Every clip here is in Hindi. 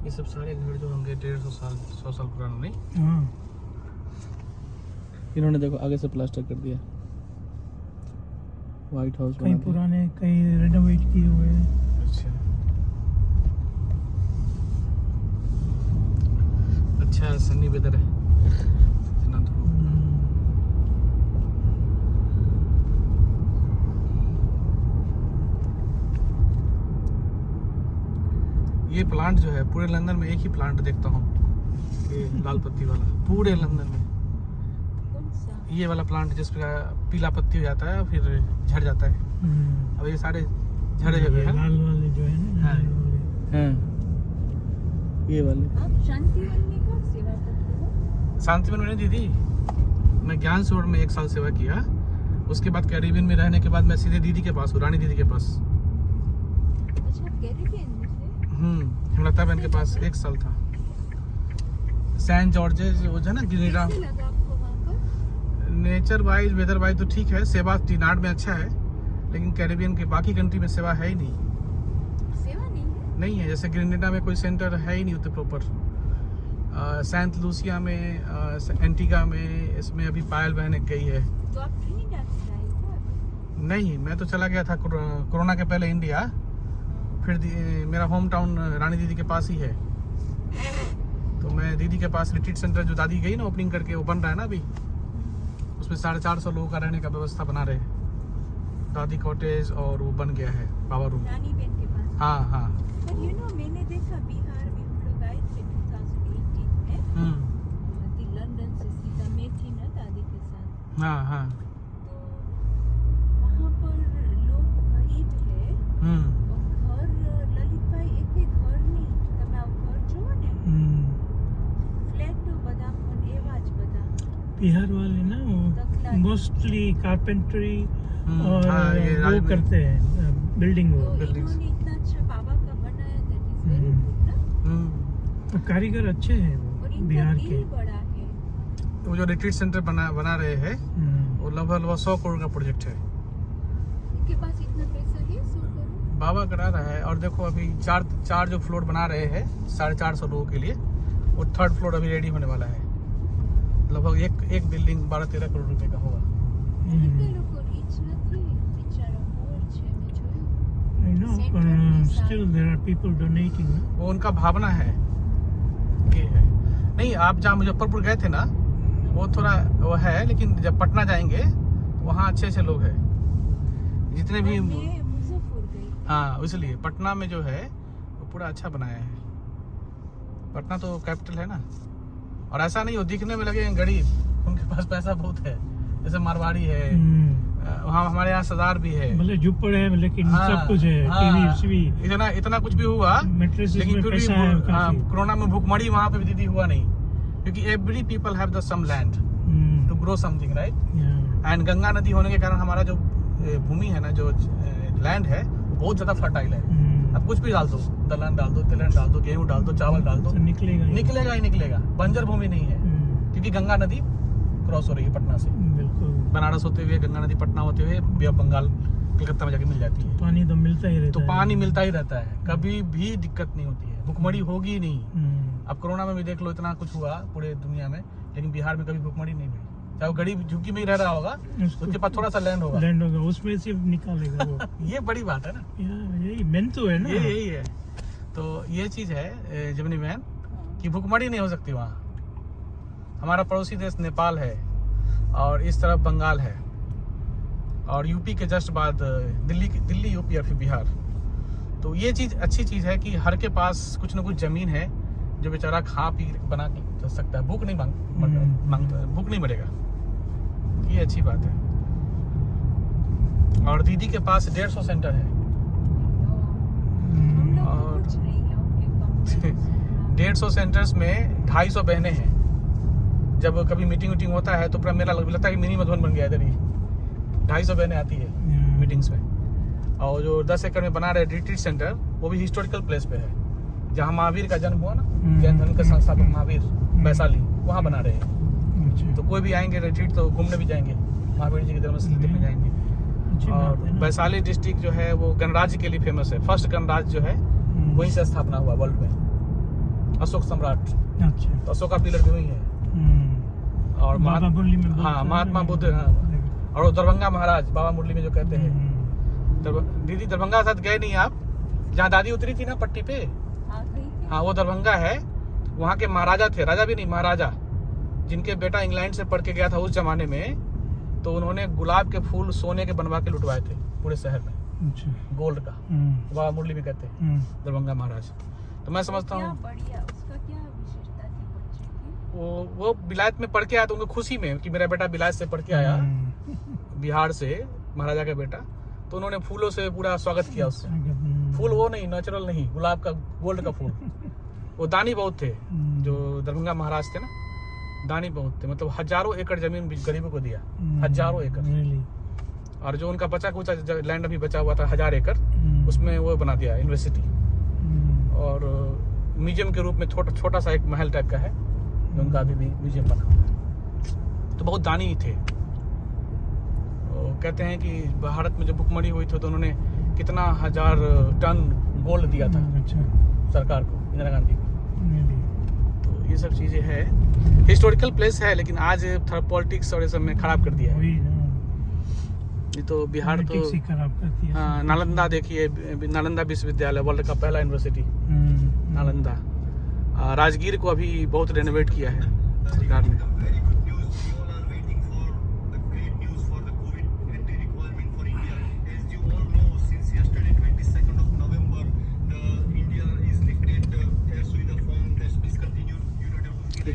ये सब सारे घर जो होंगे 150 साल 100 साल पुराने नहीं। हाँ, इन्होंने देखो आगे से प्लास्टर कर दिया, व्हाइट हाउस कई पुराने कई रेनोवेट किए हुए हैं। अच्छा सन्नी वेदर है, इतना धूप। ये प्लांट जो है पूरे लंदन में एक ही प्लांट देखता हूँ, ये लाल पत्ती वाला पूरे लंदन में। ये वाला प्लांट जिसका पीला पत्ती हो जाता है फिर झड़ जाता है। अब ये सारे झड़े हुए हैं, लाल वाले जो है ना, हाँ। लाल वाले। हाँ, ये वाले। आप शांतिवन में कब सेवा करते हो? शांतिवन में दीदी मैं ज्ञान सरोवर में 1 साल सेवा किया, उसके बाद कैरिबियन में रहने के बाद मैं सीधे दीदी के पास हूँ, रानी दीदी के पास। अच्छा, कैरिबियन में से? हिमलता बहन के पास 1 साल था। सेंट जॉर्जेस वो है ना ग्रेनेडा। कैसे लगा आपको वहाँ पर? नेचर वाइज वेदर वाइज तो ठीक है, सेवा टीनाड में अच्छा है, लेकिन कैरिबियन के बाकी कंट्री में सेवा है ही नहीं। सेवा नहीं है? नहीं है, जैसे ग्रेनेडा में कोई सेंटर है ही नहीं उतने प्रॉपर। सेंट लूसिया में, एंटीगा में, इसमें अभी पायल बहन गई है। तो आप ट्रिनिडाड से आए थे? नहीं, मैं तो चला गया था कोरोना के पहले इंडिया, फिर मेरा होम टाउन रानी दीदी के पास ही है, तो मैं दीदी के पास रिट्रीट सेंटर जो दादी गई ना ओपनिंग करके, वो बन रहा है ना अभी, उसमें 450 लोगों का रहने का व्यवस्था बना रहे हैं, दादी कॉटेज, और वो बन गया है बाबा रूम। रानी बहन के पास? हाँ हाँ। पर यू नो मैंने देखा बिहार में हम लोग आए थे 2018 में, लंदन से सीधा मैं थी ना दादी के साथ, हाँ हाँ। तो वहाँ पर लोग गरीब है और घर ललित भाई एक घर नहीं, તમે આ ઘર જુઓ ને ફ્લેટ બધા પણ એવા જ બધા बिहार वाले ना दखला। मोस्टली कारपेंटरी और हाँ, ये वो राजनीति- करते हैं, बिल्डिंग तो वो। buildings। इन्होंने इतना अच्छा बाबा का बनाया, दैट इज वेरी गुड ना। तो कारीगर अच्छे हैं और वो इनका बिहार के। दिल बड़ा है। वो जो रिट्रीट सेंटर बना रहे हैं, वो लगभग 100 करोड़ का प्रोजेक्ट है। इनके पास इतना पैसा है 100 करोड़? बाबा करा रहा है, और देखो अभी चार जो फ्लोर बना रहे हैं 450 लोगों के लिए, वो 3rd फ्लोर अभी रेडी होने वाला है। लगभग एक बिल्डिंग 12-13 करोड़ रुपए का होगा। इतने लोग रिच नहीं, बेचारा पोर છે મેં જોયું। I know, but still there are people donating. वो उनका भावना है ये है। नहीं, आप जहाँ मुजफ्फरपुर गए थे ना, वो थोड़ा वो है, लेकिन जब पटना जाएंगे वहाँ अच्छे लोग हैं जितने भी। मैं मुजफ्फर गई। हाँ, इसलिए पटना में जो है वो पूरा अच्छा बनाया है। पटना तो कैपिटल है ना, और ऐसा नहीं हो दिखने में लगे गरीब, उनके पास पैसा बहुत है, जैसे मारवाड़ी है, वहाँ हमारे यहाँ सरदार भी है, भले झुप्पड़ है लेकिन हाँ, सब कुछ है, टीवी भी, इतना कुछ भी हुआ, मैट्रेसेस लेकिन में फिर भी पैसा है काफी। कोरोना में भूखमरी वहाँ पे भी दीदी हुआ नहीं, क्योंकि every people have the some land to grow something, right. And Ganga नदी होने के कारण हमारा जो भूमि है ना, जो लैंड है, बहुत ज्यादा फर्टाइल है। अब कुछ भी डाल दो, दलहन डाल दो, तिलहन डाल दो, गेहूं डाल दो, चावल डाल दो, निकलेगा ही निकलेगा। बंजर भूमि नहीं है, क्योंकि गंगा नदी क्रॉस हो रही है पटना से, बिल्कुल। बनारस होते हुए गंगा नदी पटना होते हुए बे ऑफ बंगाल कलकत्ता में जाके मिल जाती है। पानी तो मिलता ही रहता तो है। पानी मिलता ही रहता है, कभी भी दिक्कत नहीं होती है, भूखमरी होगी ही नहीं। अब कोरोना में भी देख लो, इतना कुछ हुआ पूरे दुनिया में, लेकिन बिहार में कभी भूखमरी नहीं हुई। चाहे वो गरीब झुग्गी में ही रह रहा होगा, उसके पास थोड़ा सा लैंड होगा, उसमें से निकालेगा वो। ये बड़ी बात है ना, यही मेन तो है ना, यही है। तो ये चीज है जमनी बहन कि भूखमरी नहीं हो सकती वहाँ। हमारा पड़ोसी देश नेपाल है, और इस तरफ बंगाल है, और यूपी के जस्ट बाद दिल्ली यूपी और फिर बिहार। तो ये चीज अच्छी चीज है कि हर के पास कुछ न कुछ जमीन है, जो बेचारा खा पी बना के चल सकता है, भूख नहीं मांगता, भूख नहीं मरेगा। ये अच्छी बात है। और दीदी के पास 150 सेंटर है, हम लोग तो कुछ नहीं है उनके कंपनी। 150 सेंटर्स में 250 बहनें हैं। जब कभी मीटिंग होता है तो पूरा मेला लगता है कि मिनी मधुबन बन गया इधर ही। 250 बहनें आती है मीटिंग्स में। और जो 10 एकड़ में बना रहे रिट्रीट सेंटर, वो भी हिस्टोरिकल प्लेस पे है, जहाँ महावीर का जन्म हुआ ना, जैन धर्म के संस्थापक महावीर, वैशाली, वहाँ बना रहे हैं। तो कोई भी आएंगे रिट्रीट तो घूमने भी जाएंगे, महावीर जी की जन्मस्थली देखने जाएंगे। और वैशाली डिस्ट्रिक्ट जो है वो गणराज्य के लिए फेमस है। फर्स्ट गणराज्य जो है वहीं से स्थापना हुआ वर्ल्ड में, अशोक सम्राट, अच्छा। तो अशोक का पिलर भी वही है। और बाबा मुरली में बुद्ध हाँ है। महात्मा बुद्ध, हाँ। और वो दरभंगा महाराज बाबा मुरली में जो कहते हैं। दीदी दरभंगा साथ गए नहीं आप? जहाँ दादी उतरी थी ना पट्टी पे, हाँ गई थी। हाँ वो दरभंगा है। वहाँ के महाराजा थे, राजा भी नहीं महाराजा, जिनके बेटा इंग्लैंड से पढ़ के गया था उस जमाने में, तो उन्होंने गुलाब के फूल सोने के बनवा के लुटवाए थे पूरे शहर में, अच्छा। गोल्ड का। बाबा मुरली भी कहते हैं दरभंगा महाराज। तो मैं समझता क्या हूँ बढ़िया, उसका क्या विशेषता थी बच्चे की? वो विलायत में पढ़ के आया, तो उनको खुशी में कि मेरा बेटा विलायत से पढ़ के आया, बिहार से, महाराजा का बेटा, तो उन्होंने फूलों से पूरा स्वागत किया उससे। फूल वो नहीं, नेचुरल नहीं, गुलाब का, गोल्ड का फूल। वो दानी बहुत थे, जो दरभंगा महाराज थे ना, दानी बहुत थे, मतलब हजारों एकड़ जमीन गरीबों को दिया, हजारों एकड़। और जो उनका बचा कुचा लैंड अभी बचा हुआ था 1000 एकड़, उसमें वो बना दिया यूनिवर्सिटी, और म्यूजियम के रूप में छोटा सा एक महल टाइप का है, जो उनका अभी भी म्यूजियम बना हुआ है। तो बहुत दानी थे। कहते हैं कि भारत में जब भुखमरी हुई थी तो उन्होंने कितना 1000 टन गोल्ड दिया था सरकार को, इंदिरा गांधी को। तो ये सब चीजें हैं, हिस्टोरिकल प्लेस है, लेकिन आज थोड़ा पॉलिटिक्स और ये सब में खराब कर दिया है। ये तो बिहार तो खराब करती है। हाँ, नालंदा देखिए, नालंदा विश्वविद्यालय वर्ल्ड का पहला यूनिवर्सिटी, नालंदा। राजगीर को अभी बहुत रेनोवेट किया है सरकार ने।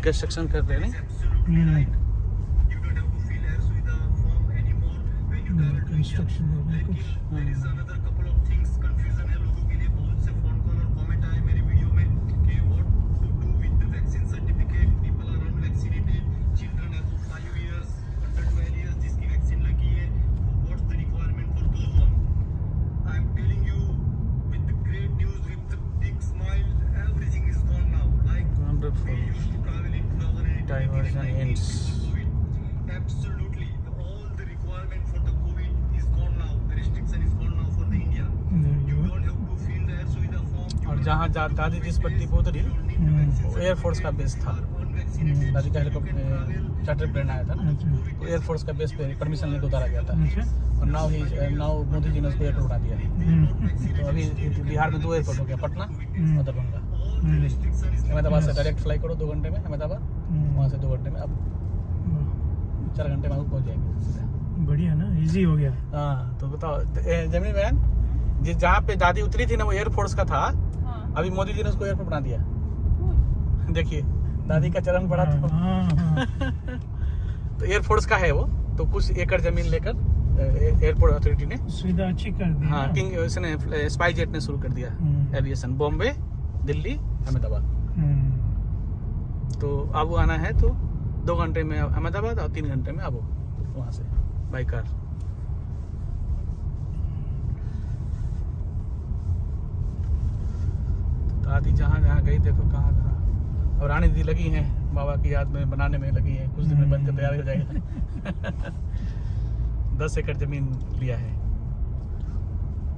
कंस्ट्रक्शन कर रहे हैं कंस्ट्रक्शन हो रहा है कुछ। Diversion ends. Absolutely, all the requirement for the COVID is gone now. The restriction is gone now for the India. You don't have to fill the Suida form. और जहाँ दादी जिस पट्टी पे उतरी वो एयरफोर्स का बेस था। दादी का हेलीकॉप्टर चार्टर प्लेन आया था ना, तो एयरफोर्स का बेस पे परमिशन लेकर उतारा गया था। और नाउ मोदी जी ने उसको एयरपोर्ट बना दिया। तो अभी बिहार में 2 एयरपोर्ट हो गया, पटना और दरभंगा। अहमदाबाद से डायरेक्ट फ्लाई करो 2 घंटे में अहमदाबाद, वहाँ से 2 घंटे में, अब 4 घंटे में पहुँच जाएंगे। बढ़िया ना, इजी हो गया। हाँ तो बताओ जमीनी बहन, जिस जहाँ पे दादी उतरी थी ना वो एयरफोर्स का था। हाँ। अभी मोदी जी ने उसको एयरपोर्ट बना दिया। देखिए दादी का चरण पड़ा था। तो एयरफोर्स का है वो, तो कुछ एकड़ जमीन लेकर एयरपोर्ट अथॉरिटी ने सुविधा अच्छी कर दी। हाँ, किंग इसने स्पाइस जेट ने शुरू कर दिया एविएशन, बॉम्बे, दिल्ली, अहमदाबाद। तो अब आना है तो 2 घंटे में अहमदाबाद और 3 घंटे में अब वहाँ से बाई कार। दादी जहाँ जहाँ गई देखो कहाँ कहाँ। और रानी दीदी लगी हैं बाबा की याद में, बनाने में लगी हैं, कुछ दिन में बनकर तैयार हो जाएगा। 10 एकड़ जमीन लिया है,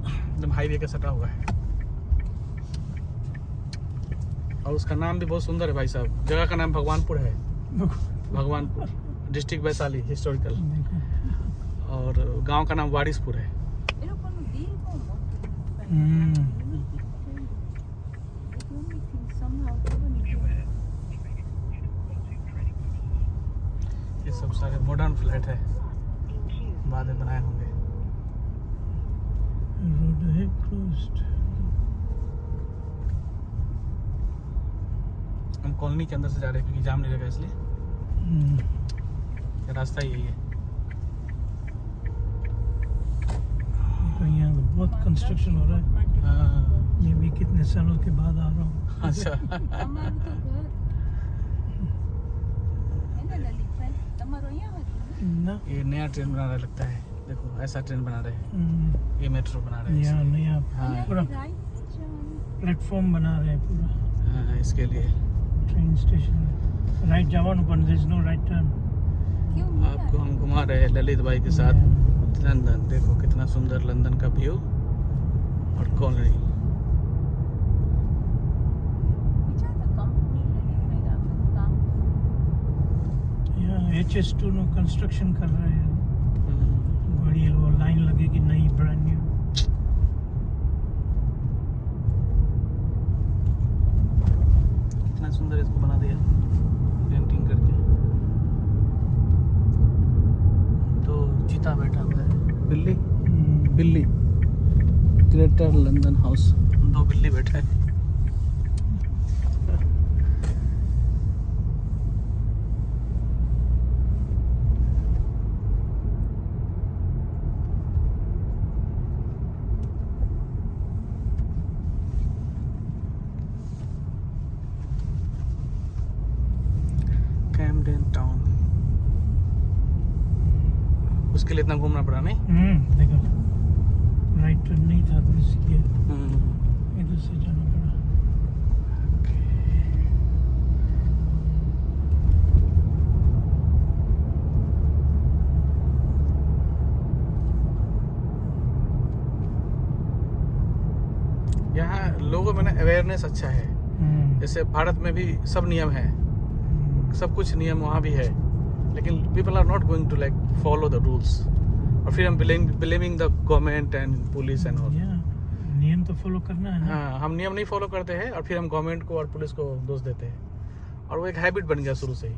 एकदम हाईवे का सटा हुआ है। और उसका नाम भी बहुत सुंदर है भाई साहब, जगह का नाम भगवानपुर है। Bhagwanpur, district Vaishali, historical. और गांव का नाम वारिसपुर है। ये सब सारे मॉडर्न फ्लैट है, बाद में बनाए होंगे। रोड है क्लोज्ड। हम कॉलोनी के अंदर से जा रहे हैं क्योंकि जाम नहीं लगा, इसलिए रास्ता यही है। यहाँ बहुत कंस्ट्रक्शन हो रहा है। हाँ। ये भी कितने सालों के बाद आ रहा हूँ। अच्छा। ना ये नया ट्रेन बना रहा लगता है, देखो ऐसा ट्रेन बना रहे हैं, ये मेट्रो बना रहे हैं यहाँ नया हाँ। पूरा प्लेटफॉर्म बना रहे हैं पूरा। हाँ, इसके लिए ट्रेन स्टेशन राइट जावान ऊपर, there is no right turn. आपको हम घुमा रहे हैं ललित भाई के साथ लंदन। देखो कितना सुंदर लंदन का व्यू और कॉलोनी। HS2 नो कंस्ट्रक्शन कर रहे हैं बड़ी वो लाइन लगेगी नई ब्रांड न्यू कितना सुंदर इसको बना दिया पेंटिंग करके। तो चीता बैठा हुआ है, बिल्ली बिल्ली ग्रेटर लंदन हाउस, 2 बिल्ली बैठा है। कैम्डेन टाउन, उसके लिए इतना घूमना पड़ा नहीं। देखो राइट टर्न नहीं था तो इसलिए इधर से जाना पड़ा। यहाँ लोगों में ना अवेयरनेस अच्छा है। जैसे भारत में भी सब नियम है, सब कुछ नियम वहाँ भी है, लेकिन people are not going to like follow the rules, और फिर हम blaming the government and police and all. नियम तो फॉलो करना है ना। हाँ, हम नियम नहीं फॉलो करते हैं और फिर हम गवर्नमेंट को और पुलिस को दोष देते हैं, और वो एक हैबिट बन गया शुरू से ही।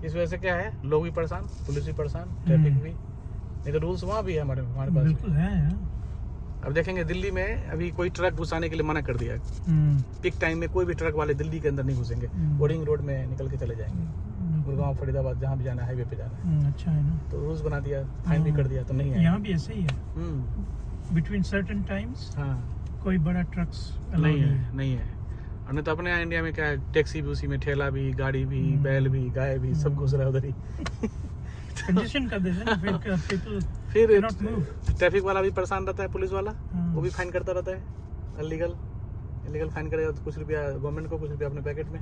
इस वजह से क्या है, लोग भी परेशान, पुलिस भी परेशान, ट्रैफिक भी। नहीं तो रूल्स वहाँ भी है हमारे पास। बिल्कुल है। अब देखेंगे दिल्ली में अभी कोई ट्रक घुसाने के लिए मना कर दिया है। पीक टाइम में कोई भी ट्रक वाले दिल्ली के अंदर नहीं घुसेंगे, बोरिंग रोड में निकल के चले जाएंगे। गुड़गांव फरीदाबाद जहाँ भी जाना है, हाईवे पे जाना है। अच्छा है ना। तो रूल्स बना दिया, फाइन भी कर दिया, तो नहीं है। यहाँ भी ऐसे ही है। बिटवीन सर्टेन टाइम्स हाँ, कोई बड़ा ट्रक्स नहीं है, नहीं है। और नहीं तो अपने यहाँ इंडिया में क्या है, टैक्सी भी उसी में, ठेला भी, गाड़ी भी, बैल भी, गाय भी, सब घुस रहा है उधर ही। कंडीशन कर देते हैं ना, फिर फिर cannot move। ट्रैफिक वाला भी परेशान रहता है, पुलिस वाला वो भी फाइन करता रहता है। इलीगल फाइन करेगा तो कुछ रुपया गवर्नमेंट को, कुछ रुपया अपने पैकेट में।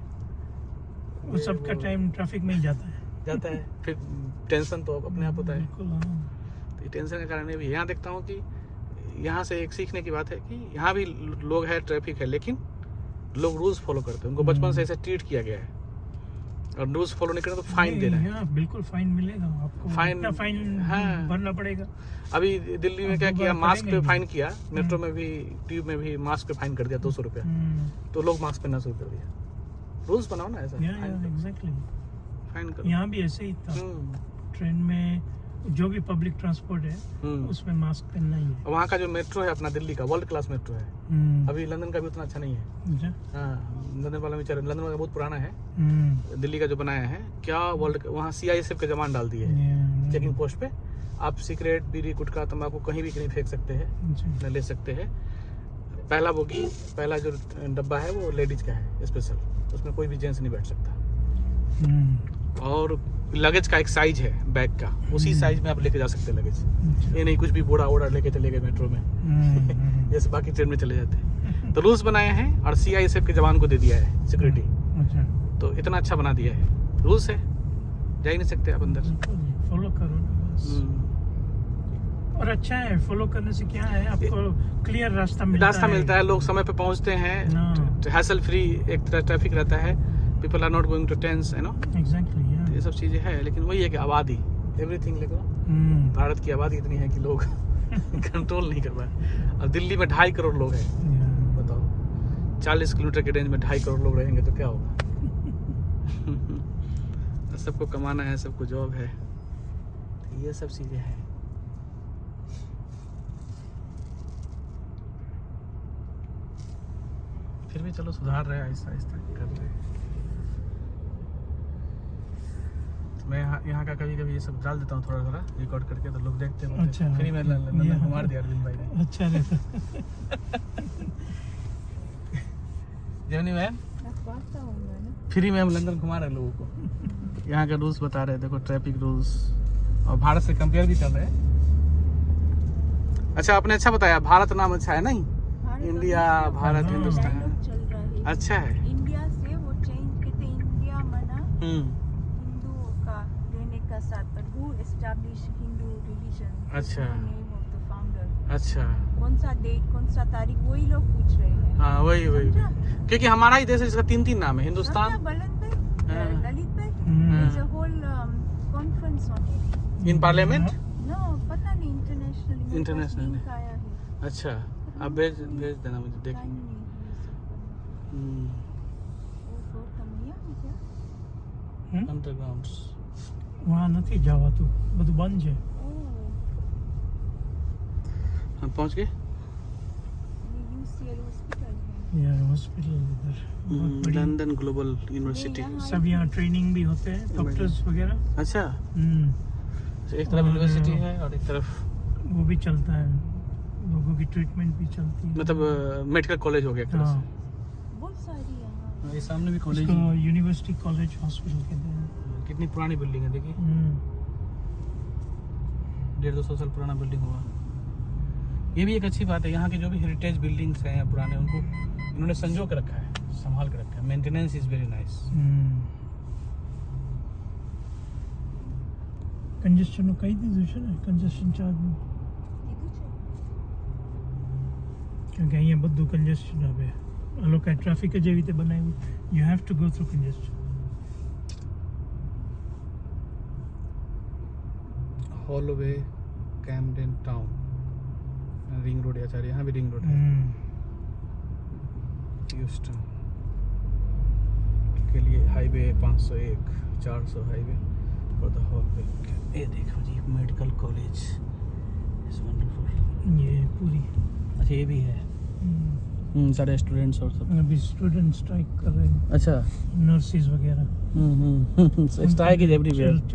वो सबका टाइम ट्रैफिक में ही जाता है। फिर टेंशन तो अपने आप होता है। बिल्कुल, हाँ। तो ये टेंशन के कारण भी यहाँ देखता हूँ कि यहाँ से एक सीखने की बात है कि यहाँ भी लोग है, ट्रैफिक है, लेकिन लोग रूल्स फॉलो करते हैं। उनको बचपन से ऐसे ट्रीट किया गया है, और रूल्स फॉलो नहीं करें तो फाइन देना है। बिल्कुल फाइन मिलेगा आपको। फाइन, फाइन हाँ। भरना पड़ेगा। अभी दिल्ली में क्या किया, दोबारा मास्क पे करेंगे फाइन किया, मेट्रो में भी, ट्यूब में भी मास्क पे फाइन कर दिया 200 रुपया। तो लोग मास्क पहनना शुरू कर दिया। रूल्स बनाओ ना ऐसा, एग्जैक्टली। फाइन करो। यहाँ भी ऐसे ही था। ट्रेन में जो भी पब्लिक ट्रांसपोर्ट है उसमें मास्क पहनना ही है। वहाँ का जो मेट्रो है अपना दिल्ली का, वर्ल्ड क्लास मेट्रो है। अभी लंदन का भी उतना अच्छा नहीं है। हाँ, लंदन वाला विचार, लंदन वाला बहुत पुराना है। दिल्ली का जो बनाया है क्या, वर्ल्ड, वहाँ CISF का जवान डाल दिए है चेकिंग पोस्ट पे। आप सिगरेट, बीड़ी, गुटखा, तंबाकू कहीं भी कहीं फेंक सकते हैं, न ले सकते हैं। पहला बोगी, पहला जो डब्बा है वो लेडीज का है स्पेशल, उसमें कोई भी जेंट्स नहीं बैठ सकता। और लगेज का एक साइज है बैग का, उसी साइज में आप लेके जा सकते हैं लगेज। ये नहीं कुछ भी बोड़ा ओड़ा लेके चले गए मेट्रो में जैसे बाकी ट्रेन में चले जाते हैं। तो रूल्स बनाए हैं और CISF के जवान को दे दिया है सिक्योरिटी। तो इतना अच्छा बना दिया है, रूल्स है, जा ही नहीं सकते आप अंदर। फॉलो करो बस। और अच्छा है, फॉलो करने से क्या है, आपको क्लियर रास्ता मिलता है, लोग समय पे पहुंचते हैं, हैसल फ्री एक ट्रैफिक रहता है, people are not going to tense, you know. Exactly, ये सब चीजें हैं, लेकिन वही है कि आबादी, एवरीथिंग देखो, भारत की आबादी इतनी है कि लोग कंट्रोल नहीं कर पाए। और दिल्ली में 2.5 करोड़ लोग हैं, बताओ 40 किलोमीटर के रेंज में 2.5 करोड़ लोग रहेंगे तो क्या होगा। सबको कमाना है, सबको जॉब है, ये सब चीजें हैं। फिर भी चलो सुधार रहे, आहिस्ता आहिस्ता कर रहे हैं। मैं यहाँ का कभी कभी ये सब डाल देता हूँ थोड़ा थोड़ा रिकॉर्ड करके, तो लोग देखते हैं। अच्छा, फ्री में लंदन घुमा दिया अरविंद भाई ने। अच्छा रहता। जेवनी मैम, फ्री में हम लंदन घुमा रहे लोगों को, यहाँ का रूल्स बता रहे, देखो ट्रैफिक रूल्स, और भारत से कंपेयर भी कर रहे हैं। अच्छा, आपने अच्छा बताया, भारत नाम अच्छा है नहीं, इंडिया, भारत, हिंदुस्तान अच्छा है। इंडिया से वो चेंज कहते, इंडिया मना हिंदुओं का रहने का साथ, पर हु एस्टैब्लिश हिंदू रिलीजन, अच्छा, नेम ऑफ द फाउंडर, अच्छा, कौन सा डेट, कौन सा तारीख, वही लोग पूछ रहे हैं। हाँ, वही क्योंकि हमारा ही देश है जिसका 3 नाम है, हिंदुस्तान, ललित भाई, there's a whole conference names on it. In parliament? No, पता नहीं इंटरनेशनल International लिंक आया है। अच्छा, आप भेज देना मुझे टाइम देखेंगे। नहीं है हम्म, वो फ्लोर कमिया है क्या? अंडरग्राउंड्स। वहाँ નથી જવાતું, બધું બંધ છે. ओह, हम पहुंच गए। ये UCL हॉस्पिटल है। यार हॉस्पिटल इधर बहुत बड़ी. London global university. यहाँ सब यहाँ ट्रेनिंग भी होते हैं, डॉक्टर्स वगैरह. अच्छा, एक तरफ और- यूनिवर्सिटी है और एक तरफ वो भी चलता है, लोगों की ट्रीटमेंट भी चलती है. मतलब मेडिकल कॉलेज हो गया एक तरह हाँ, बहुत सारी यहाँ। से। ये सामने भी कॉलेज इसको यूनिवर्सिटी कॉलेज हॉस्पिटल कहते हैं. कितनी पुरानी बिल्डिंग है देखिए, 150-200 साल पुराना बिल्डिंग हुआ। ये भी एक अच्छी बात है, यहाँ के जो भी हेरिटेज बिल्डिंग्स हैं या पुराने, उनको इन्होंने संजो के रखा है, संभाल के रखा है। Maintenance is very nice. Congestion કહી દીધું છે ને, કન્જેસ્શન ચાર્જ, કીધું છે? કારણ કે અહીંયા બધું કન્જેસ્શન આવે. આ લોકોએ ટ્રાફિક જ એવી રીતે બનાવ્યું, you have to go through congestion. Holloway, Camden Town, ring road. अच्छा, यहाँ भी रिंग रोड है। ह्यूस्टन के लिए highway 501, 400 highway for the Holloway. ये देखो जी, मेडिकल कॉलेज इज वंडरफुल। ये पूरी अच्छा, ये भी है। सारे स्टूडेंट्स और सब। अभी स्टूडेंट स्ट्राइक कर रहे हैं, अच्छा, नर्सिस वगैरह. Strike is everywhere. चल